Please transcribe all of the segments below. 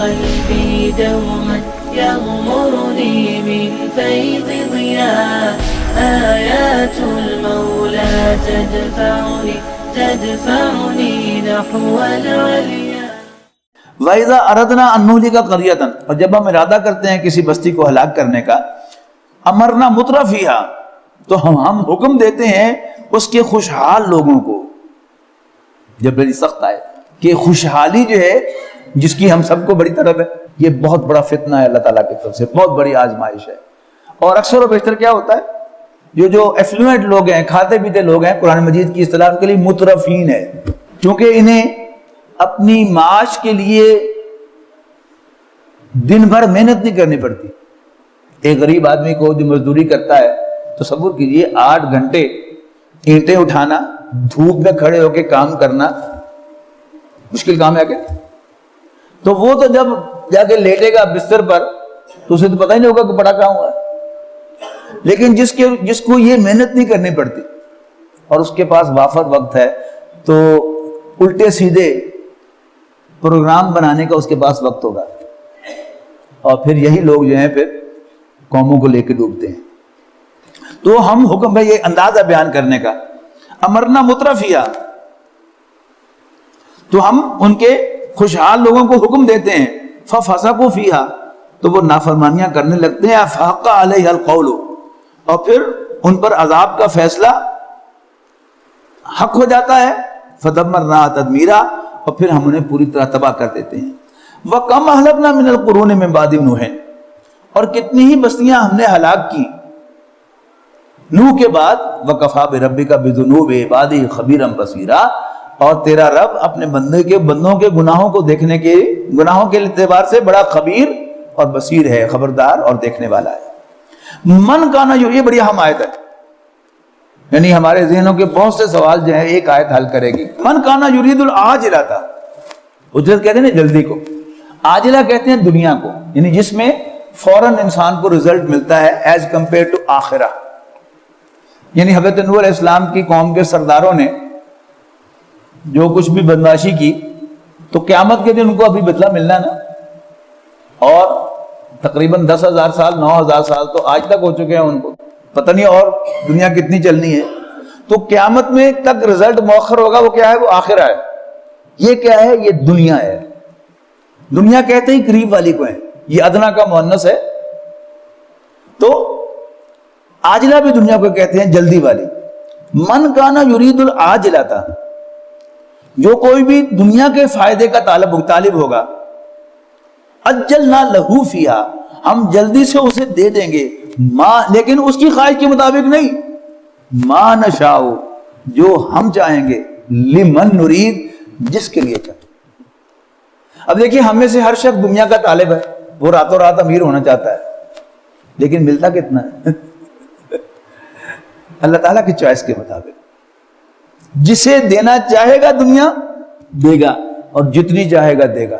قلبي دوما يغمرني من فيض ضياء آيات المولى تدفعني نحو العليا. وَإِذَا أَرَدْنَا أَن نُهْلِكَ قَرْيَةً، اور جب ہم ارادہ کرتے ہیں کسی بستی کو ہلاک کرنے کا، امرنا مترفیہا، تو ہم حکم دیتے ہیں اس کے خوشحال لوگوں کو. جب بڑی سخت آئے کہ خوشحالی جو ہے جس کی ہم سب کو بڑی طلب ہے، یہ بہت بڑا فتنہ ہے اللہ تعالیٰ کی طرف سے، بہت بڑی آزمائش ہے. اور اکثر و بیشتر کیا ہوتا ہے، جو ایفلوئنٹ لوگ ہیں، کھاتے پیتے لوگ ہیں، قرآن مجید کی اصطلاح ان کے لیے مترفین ہے، کیونکہ انہیں اپنی معاش کے لیے دن بھر محنت نہیں کرنی پڑتی. ایک غریب آدمی کو جو مزدوری کرتا ہے، تصور کیجئے 8 گھنٹے اینٹیں اٹھانا، دھوپ میں کھڑے ہو کے کام کرنا مشکل کام ہے کیا؟ تو وہ تو جب جا کے لیٹے گا بستر پر تو اسے تو پتہ ہی نہیں ہوگا کہ بڑا کام ہوا ہے. لیکن جس کو یہ محنت نہیں کرنی پڑتی اور اس کے پاس وافر وقت ہے، تو الٹے سیدھے پروگرام بنانے کا اس کے پاس وقت ہوگا. اور پھر یہی لوگ جو ہیں پھر قوموں کو لے کے ڈوبتے ہیں. تو ہم حکم ہے یہ اندازہ بیان کرنے کا، امرنا مترفیہ، تو ہم ان کے خوشحال لوگوں کو حکم دیتے ہیں، فَفَسَقُوا فِيهَا، تو وہ نافرمانیاں کرنے لگتے ہیں، فَحَقَّ عَلَيْهَا الْقَوْلُ، اور پھر ان پر عذاب کا فیصلہ حق ہو جاتا ہے، فَدَمَّرْنَاهَا تَدْمِيرًا، اور پھر ہم انہیں پوری طرح تباہ کر دیتے ہیں. وَكَمْ أَهْلَكْنَا مِنَ الْقُرُونِ مِنْ بَعْدِ نُوحٍ، اور کتنی ہی بستیاں ہم نے ہلاک کی نوح کے بعد. وَكَفَى بِرَبِّكَ بِذُنُوبِ عِبَادِهِ خَبِيرًا بَصِيرًا، اور تیرا رب اپنے بندوں کے گناہوں کو دیکھنے کے گناہوں کے اعتبار سے بڑا خبیر اور بصیر ہے، خبردار اور دیکھنے والا ہے. من کانا، یہ بڑی اہم آیت ہے، یعنی ہمارے ذہنوں کے بہت سے سوال جو ہیں ایک آیت حل کرے گی. من کانا یرید العاجلہ، اجرت کہتے ہیں نا جلدی کو، عاجلہ کہتے ہیں دنیا کو، یعنی جس میں فوراً انسان کو رزلٹ ملتا ہے ایز کمپیئر ٹو آخرہ. یعنی حضرت نوح علیہ السلام کی قوم کے سرداروں نے جو کچھ بھی بدمعاشی کی تو قیامت کے دن ان کو ابھی بدلہ ملنا نا، اور تقریباً 10,000 سال 9,000 سال تو آج تک ہو چکے ہیں، ان کو پتہ نہیں اور دنیا کتنی چلنی ہے. تو قیامت میں تک رزلٹ مؤخر ہوگا، وہ کیا ہے؟ وہ آخرہ ہے. یہ کیا ہے؟ یہ دنیا ہے. دنیا کہتے ہی قریب والی کو ہے، یہ ادنا کا مؤنث ہے. تو عاجلہ بھی دنیا کو کہتے ہیں، جلدی والی. من کانا یرید العاجلہ تھا، جو کوئی بھی دنیا کے فائدے کا طالب ہوگا، اجلنا لہو فیہا، ہم جلدی سے اسے دے دیں گے، لیکن اس کی خواہش کے مطابق نہیں، ما نشاء، جو ہم چاہیں گے، لمن نرید، جس کے لیے چاہیں. اب دیکھیے ہم میں سے ہر شخص دنیا کا طالب ہے، وہ راتوں رات امیر ہونا چاہتا ہے، لیکن ملتا کتنا ہے؟ اللہ تعالیٰ کی چوائس کے مطابق. جسے دینا چاہے گا دنیا دے گا، اور جتنی چاہے گا دے گا.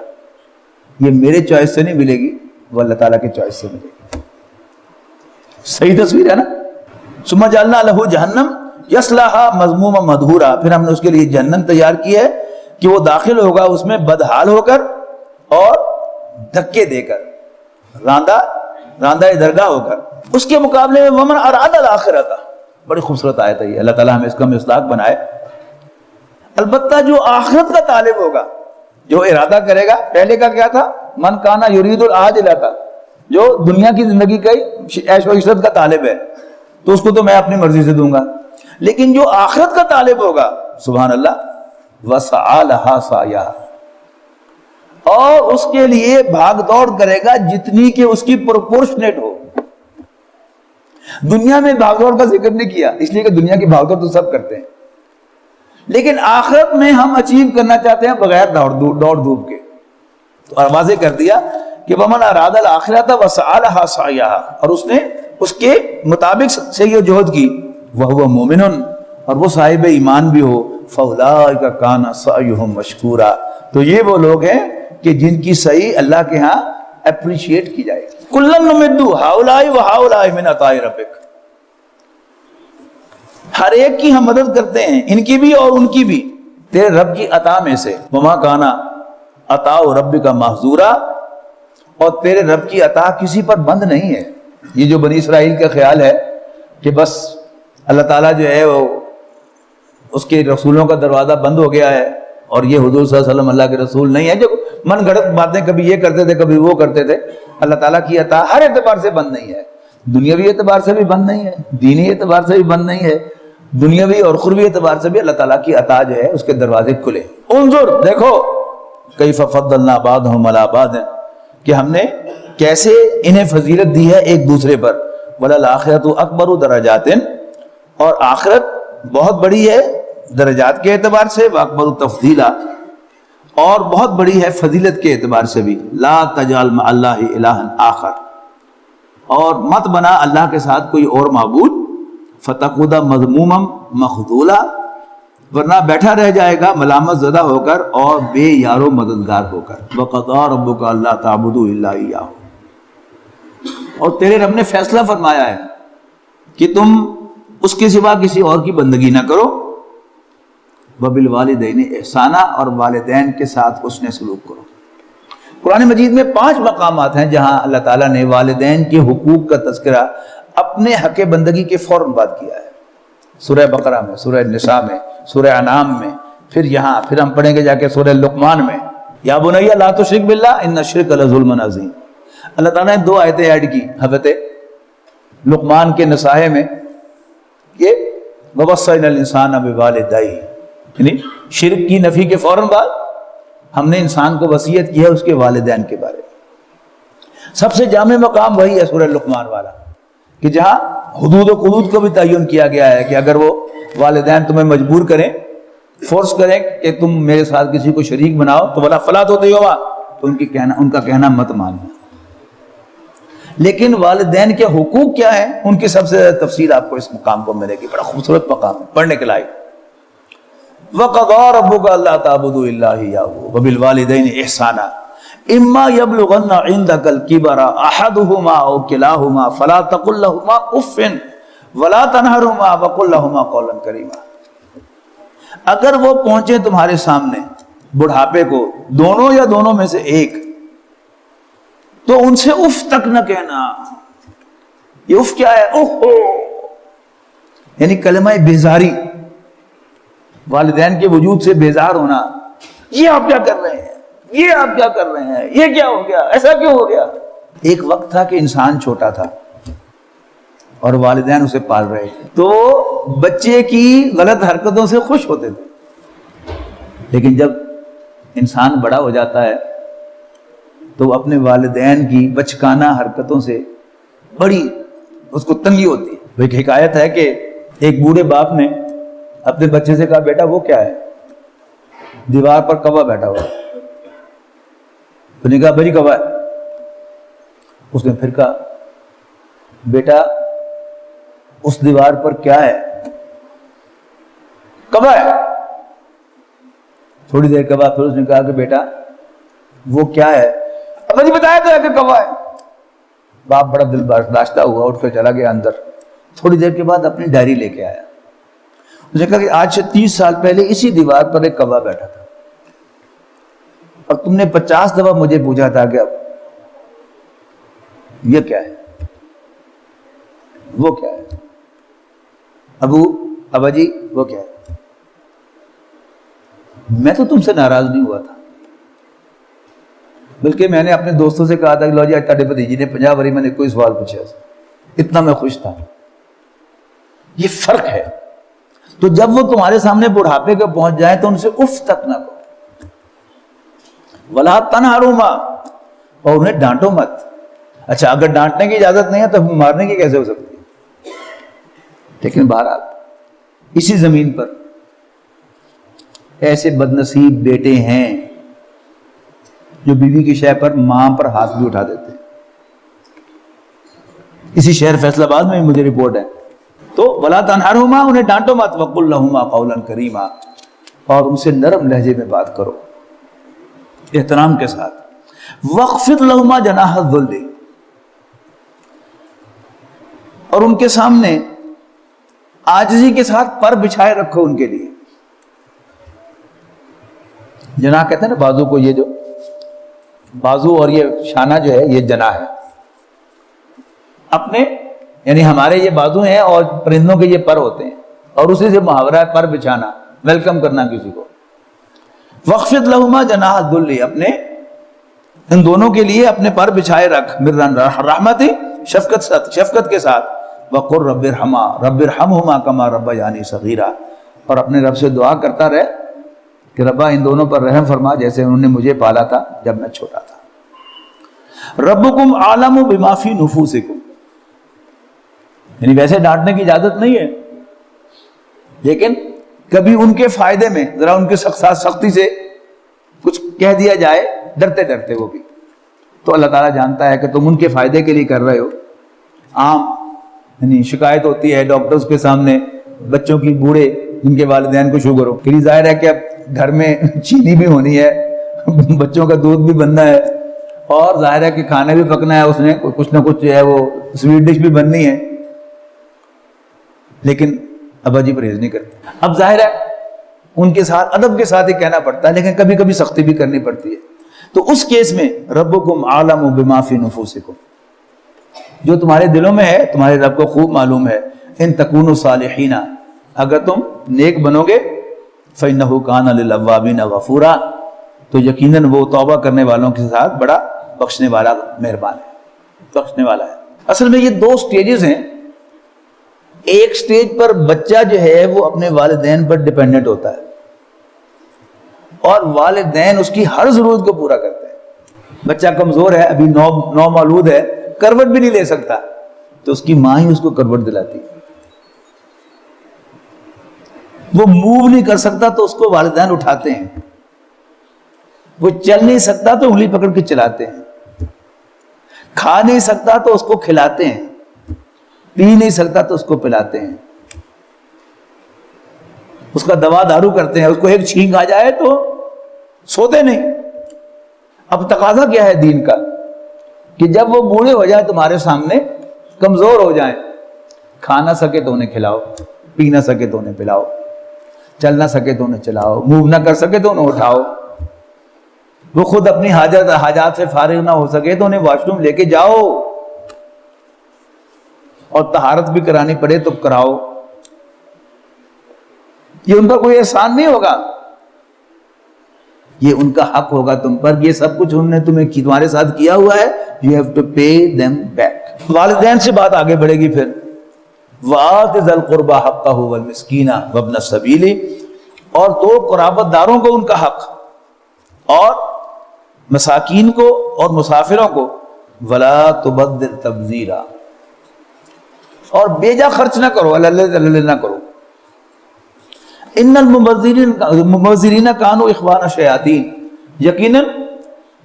یہ میرے چوائس سے نہیں ملے گی، وہ اللہ تعالیٰ کی چوائس سے ملے گی. صحیح تصویر ہے نا؟ ثم جعلنا لہ جہنم یصلاھا مذموما مدحورا، پھر ہم نے اس کے لیے جہنم تیار کی ہے کہ وہ داخل ہوگا اس میں بدحال ہو کر اور دھکے دے کر، راندہ درگاہ ہو کر. اس کے مقابلے میں ومن اراد الاخرۃ، بڑی خوبصورت آیت ہے یہ، اللہ تعالیٰ ہمیں اس کا مصداق بنائے. البتہ جو آخرت کا طالب ہوگا، جو ارادہ کرے گا، پہلے کا کیا تھا؟ من کانا یرید العاجلہ تھا، جو دنیا کی زندگی کا عیش و عشرت کا طالب ہے، تو اس کو تو میں اپنی مرضی سے دوں گا. لیکن جو آخرت کا طالب ہوگا، سبحان اللہ، وسعی لہا سعیہا، اور اس کے لیے بھاگ دوڑ کرے گا جتنی کہ اس کی پروپورشنیٹ ہو. دنیا میں بھاگ دوڑ کا ذکر نہیں کیا، اس لیے کہ دنیا کی بھاگ دوڑ تو سب کرتے ہیں، لیکن آخرت میں ہم اچیو کرنا چاہتے ہیں بغیر دوڑ دھوپ کے. تو واضح کر دیا کہ ومن اراد الاخرۃ وسعی لہا سعیہا، اور اس نے اس کے مطابق سے یہ جہد کی. وہو مومن، اور وہ صاحب ایمان بھی ہو. فاولئک کان سعیہم مشکورا، تو یہ وہ لوگ ہیں کہ جن کی سعی اللہ کے ہاں اپریشیٹ کی جائے. کلن نمد ہؤلاء وہؤلاء من عطاء ربک، ہر ایک کی ہم مدد کرتے ہیں، ان کی بھی اور ان کی بھی، تیرے رب کی عطا میں سے. وما کانا عطاء ربک محظورا، اور تیرے رب کی عطا کسی پر بند نہیں ہے. یہ جو بنی اسرائیل کا خیال ہے کہ بس اللہ تعالیٰ جو ہے وہ اس کے رسولوں کا دروازہ بند ہو گیا ہے اور یہ حضور صلی اللہ علیہ وسلم اللہ کے رسول نہیں ہے, جو من گھڑت باتیں کبھی یہ کرتے تھے کبھی وہ کرتے تھے. اللہ تعالیٰ کی عطا ہر اعتبار سے بند نہیں ہے, دنیاوی اعتبار سے بھی بند نہیں ہے, دینی اعتبار سے بھی بند نہیں ہے, دنیاوی اور اخروی اعتبار سے بھی اللہ تعالیٰ کی عطا جو ہے اس کے دروازے کھلے. انظر, دیکھو, کیف فضلنا بعضهم علی بعض, کہ ہم نے کیسے انہیں فضیلت دی ہے ایک دوسرے پر. وللآخرۃ اکبر درجات, اور آخرت بہت بڑی ہے درجات کے اعتبار سے, واکبر تفضیلا, اور بہت بڑی ہے فضیلت کے اعتبار سے بھی. لا تجعل مع اللہ الہا آخر, اور مت بنا اللہ کے ساتھ کوئی اور معبود. فتقعد مذموما مخذولا, ورنہ بیٹھا رہ جائے گا ملامت زدہ ہو کر اور بے یار و مددگار ہو کر. وقضى ربک الا تعبدوا الا ایہ, اور تیرے رب نے فیصلہ فرمایا ہے کہ تم اس کے سوا کسی اور کی بندگی نہ کرو. وبالوالدین احسانا, اور والدین کے ساتھ حسن سلوک کرو. قرآن مجید میں 5 مقامات ہیں جہاں اللہ تعالیٰ نے والدین کے حقوق کا تذکرہ اپنے حق بندگی کے فوراً بعد کیا ہے. سورہ بقرہ میں, سورہ نساء میں, سورہ انعام میں, پھر یہاں, پھر ہم پڑھیں گے جا کے سورہ لقمان میں. یا بنی لا تشرک باللہ ان الشرک لظلم عظیم. اللہ تعالیٰ نے 2 آیتیں ایڈ کی حضرت لقمان کے نصائح میں, یہ ووصینا الانسان بوالدیہ, یعنی شرک کی نفی کے فوراً بعد ہم نے انسان کو وصیت کی ہے اس کے والدین کے بارے میں. سب سے جامع مقام وہی ہے سورہ لقمان والا, کہ جہاں حدود و قدود کو بھی تعین کیا گیا ہے کہ اگر وہ والدین تمہیں مجبور کریں, فورس کریں کہ تم میرے ساتھ کسی کو شریک بناؤ تو ولا فلا تطیعوہما, تو ان کا کہنا مت ماننا. لیکن والدین کے حقوق کیا ہیں, ان کی سب سے زیادہ تفصیل آپ کو اس مقام کو ملے گی. بڑا خوبصورت مقام ہے, پڑھنے کے لائق. وَقَضَىٰ رَبُّكَ أَلَّا تَعْبُدُوا إِلَّا إِيَّاهُ وَبِالْوَالِدَيْنِ إِحْسَانًا إِمَّا يَبْلُغَنَّ عِندَكَ الْكِبَرَ أَحَدُهُمَا أَوْ كِلَاهُمَا فَلَا تَقُل لَّهُمَا أُفٍّ وَلَا تَنْهَرْهُمَا وَقُل لَّهُمَا قَوْلًا كَرِيمًا. اگر وہ پہنچے تمہارے سامنے بڑھاپے کو, دونوں یا دونوں میں سے ایک, تو ان سے اف تک نہ کہنا. یہ اف کیا ہے؟ اوہ, یعنی کلمہ بیزاری, والدین کے وجود سے بیزار ہونا. یہ آپ کیا کر رہے ہیں, یہ آپ کیا کر رہے ہیں, یہ کیا ہو گیا, ایسا کیوں ہو گیا. ایک وقت تھا کہ انسان چھوٹا تھا اور والدین اسے پال رہے تھے, تو بچے کی غلط حرکتوں سے خوش ہوتے تھے. لیکن جب انسان بڑا ہو جاتا ہے تو اپنے والدین کی بچکانہ حرکتوں سے بڑی اس کو تنگی ہوتی ہے. ایک حکایت ہے کہ ایک بوڑھے باپ نے اپنے بچے سے کہا, بیٹا وہ کیا ہے؟ دیوار پر کوا بیٹھا ہوا. تو نے کہا بھائی کوا ہے. اس نے پھر کہا, بیٹا اس دیوار پر کیا ہے؟ کوا ہے. تھوڑی دیر کے بعد پھر اس نے کہا کہ بیٹا وہ کیا ہے؟ اب مجھے بتایا تو ہے کہ کوا ہے. باپ بڑا دل برداشتہ ہوا, اٹھ کر چلا گیا اندر. تھوڑی دیر کے بعد اپنی ڈائری لے کے آیا. اس نے کہا کہ آج سے 30 سال پہلے اسی دیوار پر ایک کوا بیٹھا تھا, اور تم نے 50 دفعہ مجھے پوچھا تھا کہ اب یہ کیا ہے, وہ کیا ہے, ابا جی وہ کیا ہے. میں تو تم سے ناراض نہیں ہوا تھا, بلکہ میں نے اپنے دوستوں سے کہا تھا کہ لو جی آج تاڑے بھتیجی نے 50 باری میں نے کوئی سوال پوچھا, اتنا میں خوش تھا. یہ فرق ہے. تو جب وہ تمہارے سامنے بڑھاپے کے پہنچ جائیں تو ان سے اف تک نہ کہو. ولا تنہرہما, اور انہیں ڈانٹو مت. اچھا اگر ڈانٹنے کی اجازت نہیں ہے تو مارنے کی کیسے ہو سکتی ہے؟ لیکن بہرحال اسی زمین پر ایسے بدنصیب بیٹے ہیں جو بیوی کی شے پر ماں پر ہاتھ بھی اٹھا دیتے ہیں. اسی شہر فیصل آباد میں مجھے رپورٹ ہے. تو ولا تنہرہما, انہیں ڈانٹو مت. وقل لہما قولا کریما, اور ان سے نرم لہجے میں بات کرو, احترام کے ساتھ. واخفض لہما جناح الذل, اور ان کے سامنے عاجزی کے ساتھ پر بچھائے رکھو ان کے لیے. جناح کہتے ہیں نا بازو کو, یہ جو بازو اور یہ شانہ جو ہے یہ جناح ہے اپنے، یعنی ہمارے یہ بازو ہیں اور پرندوں کے یہ پر ہوتے ہیں، اور اسی سے محاورہ ہے پر بچھانا، ویلکم کرنا کسی کو۔ وَخْفِضْ لَهُمَا جَنَاحَ الذُّلِّ، اپنے ان دونوں کے لیے اپنے پر بچھائے رکھ، رحمت شفقت کے ساتھ، وَقُلْ رَبِّ ارْحَمْهُمَا رَبِّ ارْحَمْهُمَا كَمَا رَبَّيَانِي صَغِيرًا، اور اپنے رب سے دعا کرتا رہے کہ ربا ان دونوں پر رحم فرما جیسے انہوں نے مجھے پالا تھا جب میں چھوٹا تھا۔ ربکم عالم بما فی نفوسکم، یعنی ویسے ڈانٹنے کی اجازت نہیں ہے، لیکن کبھی ان کے فائدے میں ذرا ان کے سختی سے کچھ کہہ دیا جائے، ڈرتے ڈرتے وہ بھی، تو اللہ تعالیٰ جانتا ہے کہ تم ان کے فائدے کے لیے کر رہے ہو۔ عام یعنی شکایت ہوتی ہے ڈاکٹرز کے سامنے بچوں کی، بوڑھے جن کے والدین کو شوگر ہو، پھر ظاہر ہے کہ اب گھر میں چینی بھی ہونی ہے، بچوں کا دودھ بھی بننا ہے، اور ظاہر ہے کہ کھانا بھی پکنا ہے، اس نے کچھ نہ کچھ جو ہے وہ سویٹ ڈش بھی بننی ہے، لیکن ابا جی پرہیز نہیں کرتے۔ اب ظاہر ہے ان کے ساتھ ادب کے ساتھ ہی کہنا پڑتا ہے، لیکن کبھی کبھی سختی بھی کرنی پڑتی ہے۔ تو اس کیس میں ربکم عالم بما فی نفوسکم، جو تمہارے دلوں میں ہے تمہارے رب کو خوب معلوم ہے۔ ان تکونوا صالحین، اگر تم نیک بنو گے، فإنہ کان للأوابین غفورا، تو یقیناً وہ توبہ کرنے والوں کے ساتھ بڑا بخشنے والا، مہربان ہے، بخشنے والا ہے۔ اصل میں یہ دو سٹیجز ہیں، ایک سٹیج پر بچہ جو ہے وہ اپنے والدین پر ڈیپینڈنٹ ہوتا ہے، اور والدین اس کی ہر ضرورت کو پورا کرتے ہیں۔ بچہ کمزور ہے، ابھی نو مولود ہے، کروٹ بھی نہیں لے سکتا، تو اس کی ماں ہی اس کو کروٹ دلاتی ہے۔ وہ موو نہیں کر سکتا تو اس کو والدین اٹھاتے ہیں، وہ چل نہیں سکتا تو انگلی پکڑ کے چلاتے ہیں، کھا نہیں سکتا تو اس کو کھلاتے ہیں، پی نہیں سکتا تو اس کو پلاتے ہیں، اس کا دوا دارو کرتے ہیں، اس کو ایک چھینک آ جائے تو سوتے نہیں۔ اب تقاضا کیا ہے دین کا کہ جب وہ بوڑھے ہو جائیں تمہارے سامنے، کمزور ہو جائیں، کھا نہ سکے تو انہیں کھلاؤ، پی نہ سکے تو انہیں پلاؤ، چل نہ سکے تو انہیں چلاؤ، موو نہ کر سکے تو انہیں اٹھاؤ، وہ خود اپنی حاجات سے فارغ نہ ہو سکے تو انہیں واش روم لے کے جاؤ، اور طہارت بھی کرانی پڑے تو کراؤ۔ یہ ان پر کوئی احسان نہیں ہوگا، یہ ان کا حق ہوگا تم پر، یہ سب کچھ انہوں نے تمہارے ساتھ کیا ہوا ہے، you have to pay them back۔ والدین سے بات آگے بڑھے گی پھر، وَآتِ ذَا الْقُرْبَى حَقَّهُ وَالْمِسْكِينَ وَابْنَ السَّبِيلِ، اور دو قرابت داروں کو ان کا حق، اور مساکین کو اور مسافروں کو، وَلَا تُبَذِّرْ تَبْذِيرًا، اور بیجا خرچ نہ کرو، اللہ نہ کرو۔ ان المبذرین کانوا اخوان الشیاطین، یقیناً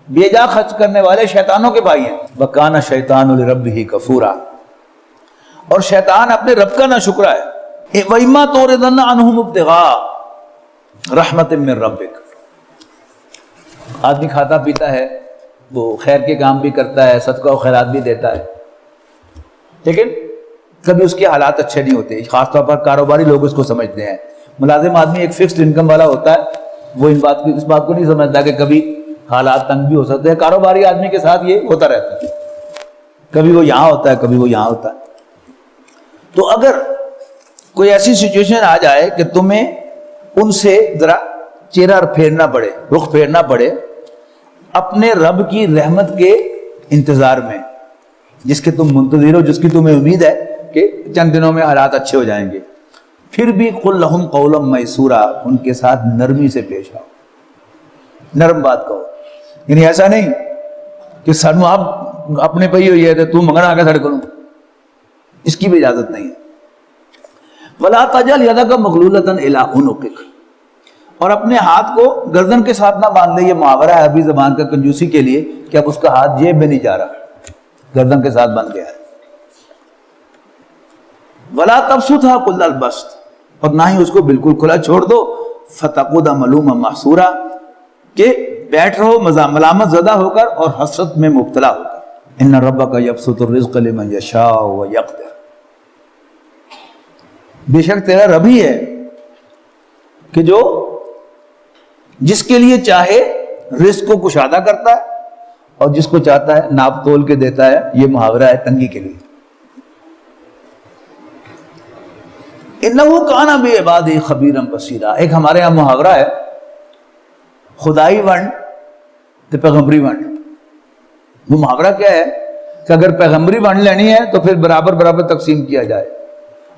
بیجا خرچ کرنے والے شیطانوں کے بھائی ہیں۔ وکان الشیطان لربہ کفورا، اور شیطان اپنے رب کا ناشکرا ہے۔ وَإِمَّا تُعْرِضَنَّ عَنْهُمُ ابْتِغَاءَ رَحْمَةٍ مِّن رَبِّكَ، آدمی کھاتا پیتا ہے، وہ خیر کے کام بھی کرتا ہے، صدقہ و خیرات بھی دیتا ہے، لیکن کبھی اس کے حالات اچھے نہیں ہوتے، خاص طور پر کاروباری لوگ اس کو سمجھتے ہیں۔ ملازم آدمی ایک فکسڈ انکم والا ہوتا ہے، وہ اس بات کو نہیں سمجھتا کہ کبھی حالات تنگ بھی ہو سکتے ہیں۔ کاروباری آدمی کے ساتھ یہ ہوتا رہتا ہے، کبھی وہ یہاں ہوتا ہے، کبھی وہ یہاں ہوتا ہے۔ تو اگر کوئی ایسی سچویشن آ جائے کہ تمہیں ان سے ذرا چہرہ پھیرنا پڑے، رخ پھیرنا پڑے اپنے رب کی رحمت کے انتظار میں، جس کے تم منتظر ہو، جس کی تمہیں امید ہے کہ چند دنوں میں حالات اچھے ہو جائیں گے، پھر بھی قل لہم قولا میسورا، ان کے ساتھ نرمی سے پیش آؤ، نرم بات کہو، یعنی ایسا نہیں کہ سانو آپ اپنے پہ ہی ہوئی ہے تو منگنا آگے سڑ کروں، اس کی بھی اجازت نہیں ہے۔ ولا تجعل یدک مغلولۃ الی عنقک، اور اپنے ہاتھ کو گردن کے ساتھ نہ باندھ لے، یہ محاورہ ہے عربی زبان کا کنجوسی کے لیے کہ اب اس کا ہاتھ جیب میں نہیں جا رہا، گردن کے ساتھ بند گیا ہے۔ ولا تبسطھا کل البسط، اور نہ ہی اس کو بالکل کھلا چھوڑ دو، فتقعد ملوما محسورا، کہ بیٹھ رہو ملامت زدہ ہو کر اور حسرت میں مبتلا ہو کر۔ ان ربک یبسط الرزق لمن یشاء ویقدر، بے شک تیرا رب ہی ہے کہ جو جس کے لیے چاہے رزق کو کشادہ کرتا ہے اور جس کو چاہتا ہے ناپ تول کے دیتا ہے. یہ محاورہ ہے تنگی کے لیے. اِنَّهُ كَانَ بِعِبَادِهِ خَبِيرًا بَصِيرًا. ایک ہمارے یہاں محاورہ ہے خدائی ونڈ تو پیغمبری ونڈ. وہ محاورہ کیا ہے کہ اگر پیغمبری ونڈ لینی ہے تو پھر برابر برابر تقسیم کیا جائے,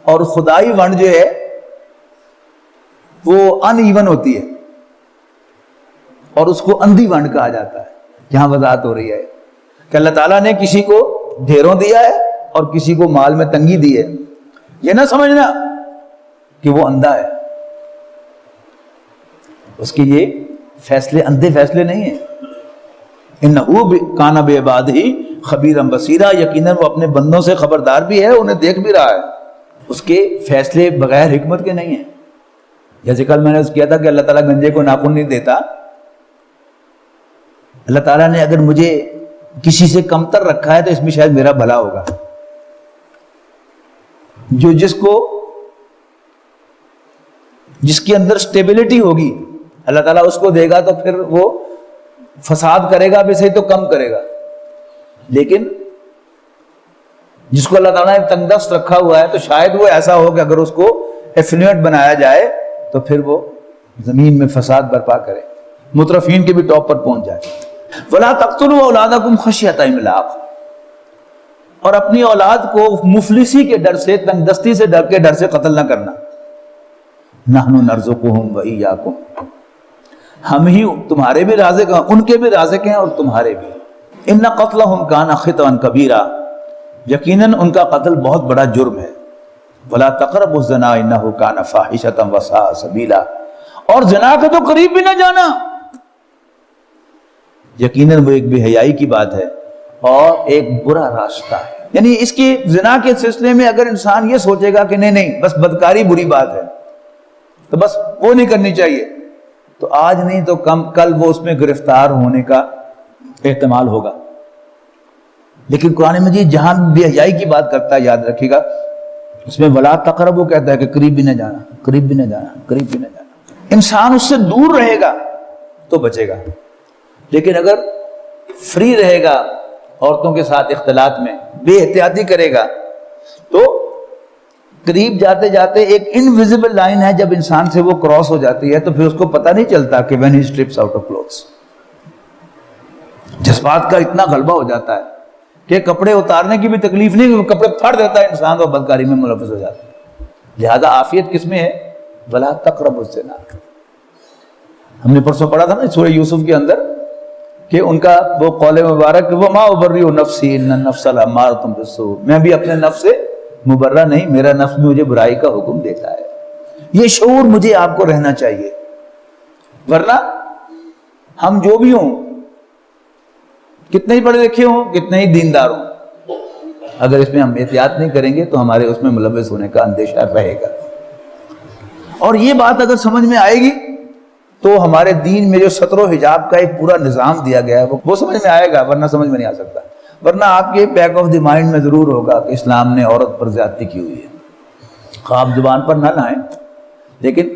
اور خدائی ونڈ جو ہے وہ ان ایون ہوتی ہے, اور اس کو اندھی ونڈ کہا جاتا ہے. جہاں وضاحت ہو رہی ہے کہ اللہ تعالیٰ نے کسی کو ڈھیروں دیا ہے اور کسی کو مال میں تنگی دی ہے. یہ نہ سمجھنا کہ وہ اندھا ہے, اس کے یہ فیصلے اندھے فیصلے نہیں ہیں. اِنَّهُ كَانَ بِعِبَادِهِ خَبِيرًا بَصِيرًا. یقیناً وہ اپنے بندوں سے خبردار بھی ہے, انہیں دیکھ بھی رہا ہے. اس کے فیصلے بغیر حکمت کے نہیں ہیں. جیسے کل میں نے کیا تھا کہ اللہ تعالیٰ گنجے کو ناخن نہیں دیتا. اللہ تعالیٰ نے اگر مجھے کسی سے کمتر رکھا ہے تو اس میں شاید میرا بھلا ہوگا. جو جس کے اندر سٹیبلٹی ہوگی اللہ تعالیٰ اس کو دے گا, تو پھر وہ فساد کرے گا بھی صحیح تو کم کرے گا. لیکن جس کو اللہ تعالیٰ نے تنگ دست رکھا ہوا ہے تو شاید وہ ایسا ہو کہ اگر اس کو ایفلوئنٹ بنایا جائے تو پھر وہ زمین میں فساد برپا کرے, مترفین کے بھی ٹاپ پر پہنچ جائے. وَلَا تَقْتُلُوا أَوْلَادَكُمْ خَشْيَةَ إِمْلَاقٍ. اور اپنی اولاد کو مفلسی کے ڈر سے, تنگ دستی سے ڈر کے ڈر سے قتل نہ کرنا. نَحْنُ نَرْزُقُهُمْ وَإِيَّاكُمْ. ہم ہی تمہارے بھی رازق ہیں, ان کے بھی رازق ہیں اور تمہارے بھی. إِنَّ قَتْلَهُمْ كَانَ خِطْئًا كَبِيرًا. یقیناً ان کا قتل بہت بڑا جرم ہے. وَلَا تَقْرَبُوا الزِّنَا إِنَّهُ كَانَ فَاحِشَةً وَسَاءَ سَبِيلًا. اور زنا کے تو قریب بھی نہ جانا, یقیناً وہ ایک بے حیائی کی بات ہے اور ایک برا راستہ ہے. یعنی اس کے زنا کے سلسلے میں اگر انسان یہ سوچے گا کہ نہیں بس بدکاری بری بات ہے تو بس وہ نہیں کرنی چاہیے, تو آج نہیں تو کل وہ اس میں گرفتار ہونے کا احتمال ہوگا. لیکن قرآن مجید جہاں بے حیائی کی بات کرتا ہے یاد رکھیے گا, اس میں ولا تقربوا کہتا ہے کہ قریب بھی نہ جانا, قریب بھی نہ جانا, قریب بھی نہ جانا. انسان اس سے دور رہے گا تو بچے گا, لیکن اگر فری رہے گا عورتوں کے ساتھ اختلاط میں, بے احتیاطی کرے گا, تو قریب جاتے جاتے ایک انویزیبل لائن ہے, جب انسان سے وہ کراس ہو جاتی ہے تو پھر اس کو پتہ نہیں چلتا کہ when he strips out of clothes. جذبات کا اتنا غلبہ ہو جاتا ہے کہ کپڑے اتارنے کی بھی تکلیف نہیں, کپڑے پھاڑ دیتا ہے انسان اور بدکاری میں ملوث ہو جاتا ہے. لہذا عافیت کس میں ہے؟ وَلَا تَقْرَبُوا الزِّنَا. ہم نے پرسوں پڑھا تھا نا سورہ یوسف کے اندر کہ ان کا وہ قول مبارک وَمَا أُبَرِّئُ نَفْسِي إِنَّ النَّفْسَ لَأَمَّارَةٌ بِالسُّوءِ. میں بھی اپنے نفس سے مبرہ نہیں, میرا نفس مجھے برائی کا حکم دیتا ہے. یہ شعور مجھے آپ کو رہنا چاہیے, ورنہ ہم جو بھی ہوں, کتنے ہی پڑھے لکھے ہوں, کتنے ہی دیندار ہوں, اگر اس میں ہم احتیاط نہیں کریں گے تو ہمارے اس میں ملوث ہونے کا اندیشہ رہے گا. اور یہ بات اگر سمجھ میں آئے گی تو ہمارے دین میں جو ستر و حجاب کا ایک پورا نظام دیا گیا ہے وہ سمجھ میں آئے گا, ورنہ سمجھ میں نہیں آ سکتا. ورنہ آپ کے بیک آف دی مائنڈ میں ضرور ہوگا کہ اسلام نے عورت پر زیادتی کی ہوئی ہے. خواب زبان پر نہ لائیں, لیکن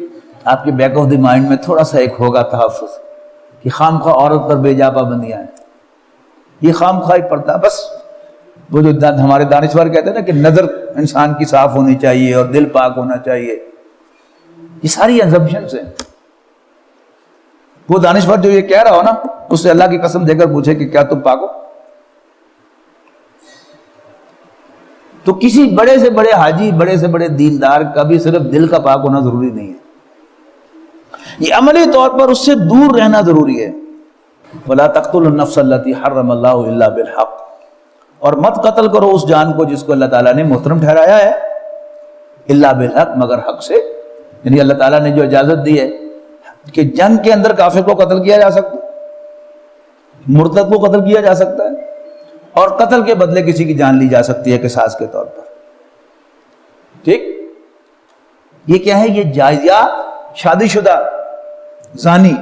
آپ کے بیک آف دی مائنڈ میں تھوڑا سا ایک ہوگا تحفظ کہ خام خواہ عورت پر بے جا پابندیاں ہیں. یہ خام خواہ پڑتا, بس وہ جو ہمارے دانشور کہتے ہیں نا کہ نظر انسان کی صاف ہونی چاہیے اور دل پاک ہونا چاہیے, یہ ساری assumptions ہیں. وہ دانشور جو یہ کہہ رہا ہو نا, اس سے اللہ کی قسم دے کر پوچھے کہ کیا تم پاک ہو؟ تو کسی بڑے سے بڑے حاجی, بڑے سے بڑے دیندار کا بھی صرف دل کا پاک ہونا ضروری نہیں ہے, یہ عملی طور پر اس سے دور رہنا ضروری ہے. وَلَا تَقْتُلُوا النَّفْسَ الَّتِي حَرَّمَ اللَّهُ إِلَّا بِالْحَقِّ. اور مت قتل کرو اس جان کو جس کو اللہ تعالیٰ نے محترم ٹھہرایا ہے, الا بالحق, مگر حق سے. یعنی اللہ تعالیٰ نے جو اجازت دی ہے کہ جنگ کے اندر کافر کو قتل کیا جا سکتا ہے, مرتد کو قتل کیا جا سکتا ہے, اور قتل کے بدلے کسی کی جان لی جا سکتی ہے قصاص کے طور پر. ٹھیک, یہ کیا ہے؟ یہ جائزیات, شادی شدہ زانی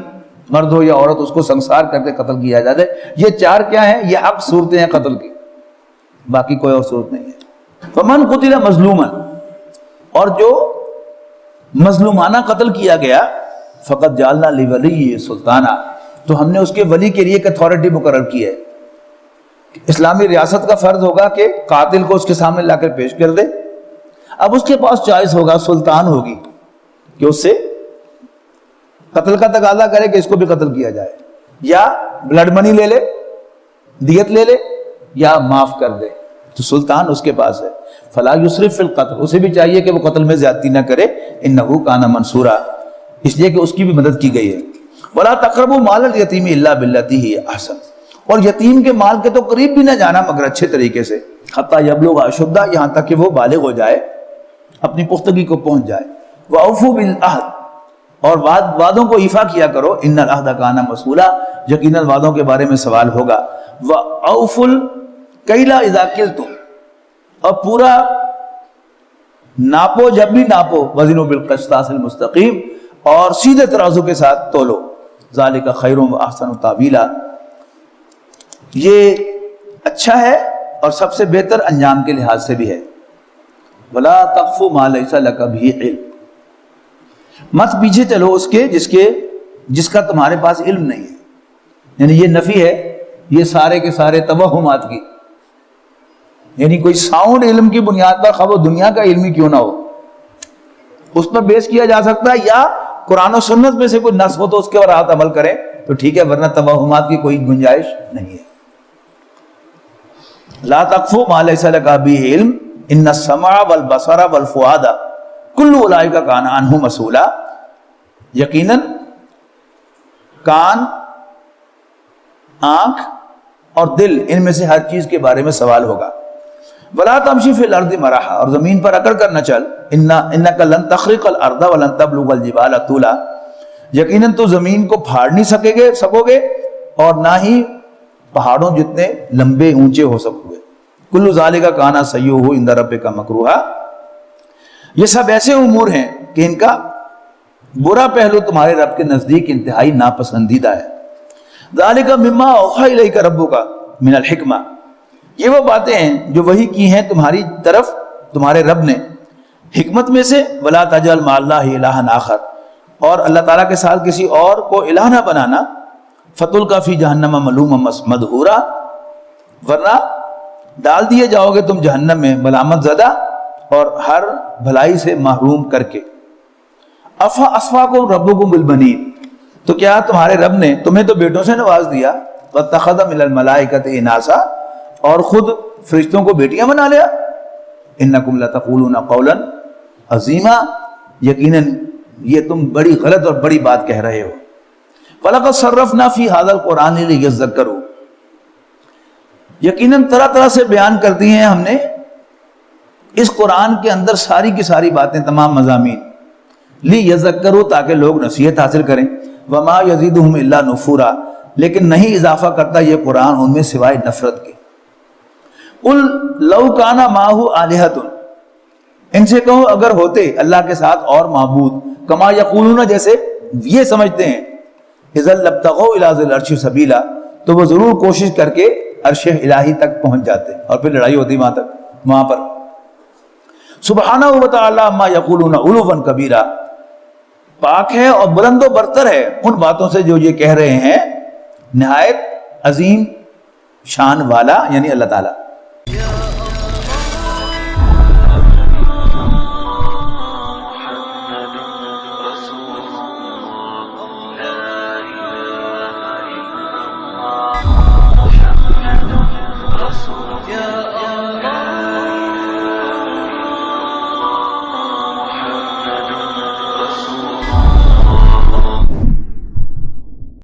مرد ہو یا عورت, اس کو سنسار کر کے قتل کیا جاتا ہے. یہ چار کیا ہیں؟ یہ حق صورتیں ہیں قتل کی, باقی کوئی اور صورت نہیں ہے. فمن قتل مظلوما, اور جو مظلومانہ قتل کیا گیا, فقط جعلنا لولی سلطانہ, تو ہم نے اس کے ولی کے لیے ایک اتھارٹی مقرر کی ہے. اسلامی ریاست کا فرض ہوگا کہ قاتل کو اس کے سامنے لا کر پیش کر دے. اب اس کے پاس چوائس ہوگا، سلطان ہوگی کہ اس سے قتل کا تقاضا کرے کہ اس کو بھی قتل کیا جائے، یا بلڈ منی لے لے، دیت لے لے، یا معاف کر دے. تو سلطان اس کے پاس ہے. فلا یسرف فی القتل، اسے بھی چاہیے کہ وہ قتل میں زیادتی نہ کرے. انہ کان منصورا، اس لیے کہ اس کی بھی مدد کی گئی ہے. ولا تقربوا مال الیتیم الا باللتی ہی احسن، اور یتیم کے مال کے تو قریب بھی نہ جانا مگر اچھے طریقے سے. حتی یبلغ اشدہ، یہاں تک کہ وہ بالغ ہو جائے، اپنی پختگی کو پہنچ جائے. واوفوا بالعہد، اور وعدوں کو ایفا کیا کرو. ان العہد کان مسئولا، یقیناً وعدوں کے بارے میں سوال ہوگا. واوفوا الکیل اذا کلتم، اور پورا ناپو جب بھی ناپو. وزنوا بالقسطاس المستقیم، اور سیدھے ترازو کے ساتھ تولو. ذالک خیر و احسن تاویلا، یہ اچھا ہے اور سب سے بہتر انجام کے لحاظ سے بھی ہے. ولا تقف ما لیس لک بہ علم، مت پیچھے چلو اس کے جس کا تمہارے پاس علم نہیں ہے. یعنی یہ نفی ہے یہ سارے کے سارے توہمات کی. یعنی کوئی ساؤنڈ علم کی بنیاد پر، خواہ وہ دنیا کا علم ہی کیوں نہ ہو، اس پر بیس کیا جا سکتا ہے. یا قرآن و سنت میں سے کوئی نص ہو تو اس کے برات عمل کریں تو ٹھیک ہے، ورنہ توہمات کی کوئی گنجائش نہیں ہے. لا تقف ما لیس لک بہ علم ان السمع والبصر والفؤاد کل اولئک کان عنہ مسئولا، یقیناً کان، آنکھ اور دل، ان میں سے ہر چیز کے بارے میں سوال ہوگا. ولا تمشی فی الارض مرحا، اور زمین پر اکڑ کر نہ چل. انک لن تخرق الارض ولن تبلغ الجبال طولا، یقیناً تو زمین کو پھاڑ نہیں سکو گے اور نہ ہی پہاڑوں جتنے لمبے اونچے ہو سکو گے. کل ذالک کان سیئہ عند ربک مکروہا، یہ سب ایسے امور ہیں کہ ان کا برا پہلو تمہارے رب کے نزدیک انتہائی ناپسندیدہ ہے. ذالک مما اوحی الیک ربک من الحکمہ، یہ وہ باتیں ہیں جو وحی کی ہیں تمہاری طرف تمہارے رب نے حکمت میں سے. ولا تجعل مع اللہ الہا آخر، اور اللہ تعالیٰ کے ساتھ کسی اور کو الہ نہ بنانا. فتلقی فی جہنم ملوما مدحورا، ورنہ ڈال دیے جاؤ گے تم جہنم میں ملامت زدہ اور ہر بھلائی سے محروم کر کے. افا اصفاکم ربکم بالبنین، تو کیا تمہارے رب نے تمہیں تو بیٹوں سے نواز دیا. واتخذ من الملائکۃ اناسا، اور خود فرشتوں کو بیٹیاں بنا لیا. انکم لتقولون قولا عظیما، یقیناً یہ تم بڑی غلط اور بڑی بات کہہ رہے ہو. وَلَقَدْ صَرَّفْنَا فِي هَذَا الْقُرْآنِ لِيَذَّكَّرُوا، یقیناً طرح طرح سے بیان کر دی ہیں ہم نے اس قرآن کے اندر ساری کی ساری باتیں، تمام مضامین. لِيَذَّكَّرُوا، تاکہ لوگ نصیحت حاصل کریں. وَمَا يَزِيدُهُمْ إِلَّا نُفُورًا، لیکن نہیں اضافہ کرتا یہ قرآن ان میں سوائے نفرت کے. قُلْ لَوْ كَانَ مَعَهُ آلِهَةٌ، ان سے کہو اگر ہوتے اللہ کے ساتھ اور معبود، کما یقولون، جیسے یہ سمجھتے ہیں، اذا لابتغوا الى ذی العرش سبیلا، تو وہ ضرور کوشش کر کے عرش الہی تک پہنچ جاتے اور پھر لڑائی ہوتی وہاں پر. سبحانہ و تعالی عما یقولون علوا کبیرا، پاک ہے اور بلند و برتر ہے ان باتوں سے جو یہ کہہ رہے ہیں، نہایت عظیم شان والا، یعنی اللہ تعالیٰ.